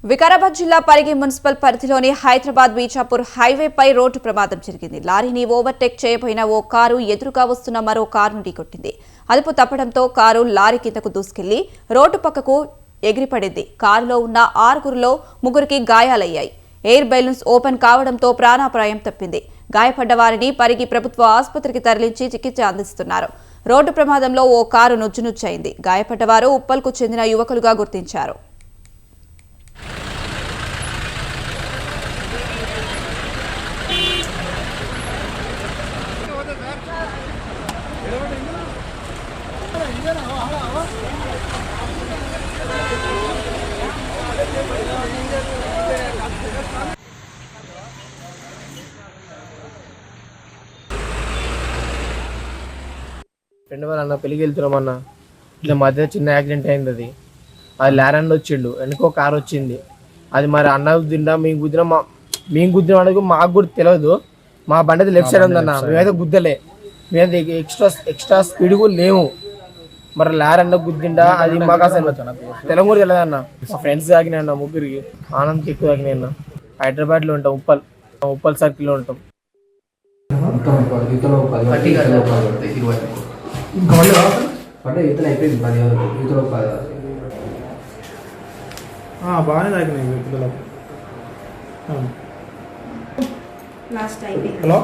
వికారాబాద్ జిల్లా పరిగి మున్సిపల్ పరిధిలోని హైదరాబాద్ బీచాపూర్ హైవేపై రోడ్డు ప్రమాదం జరిగింది. లారీని ఓవర్టేక్ చేయబోయిన ఓ కారు ఎదురుగా వస్తున్న మరో కారును ఢీకొట్టింది. అదుపు తప్పడంతో కారు లారీ కిందకు దూసుకెళ్లి రోడ్డు పక్కకు ఎగిరిపడింది. కారులో ఉన్న 6గురిలో 3కి గాయాలయ్యాయి. ఎయిర్ బెలూన్స్ ఓపెన్ కావడంతో ప్రాణాపాయం తప్పింది. గాయపడ్డ వారిని పరిగి ప్రభుత్వ ఆసుపత్రికి తరలించి చికిత్స అందిస్తున్నారు. రోడ్డు ప్రమాదంలో ఓ కారు నుజ్జునుజ్జైంది. గాయపడ్డవారు ఉప్పల్కు చెందిన యువకులుగా గుర్తించారు. ఫ్రెండ్ వాళ్ళు అన్న పెళ్ళికి వెళ్తున్నామన్నా, ఇట్లా మధ్య చిన్న యాక్సిడెంట్ అయింది. అది లారెండ్ వచ్చిండు, వెనుకో కారు వచ్చింది. అది మరి అన్న గుద్దిండా మేము గుద్దిన అడుగు మాకు కూడా తెలియదు. మా బండి అయితే లెఫ్ట్ సైడ్ ఉందన్న, మేమైతే గుద్దలే, మేమైతే ఎక్స్ట్రా స్పీడ్ కూడా లేవు. మరి లారెండ్ గుద్దిండా అది మాకు అసలు తెలంగాణ తెలియదన్న. మా ఫ్రెండ్స్ తాగినాయి అన్న, 3కి ఆనంద్కి ఎక్కువ తాగినాయి అన్న. హైదరాబాద్లో ఉంటాం, ఉప్పల్ సర్కిల్లో ఉంటాం. బాగానే తాగినాయి పిల్లలకు. హలో.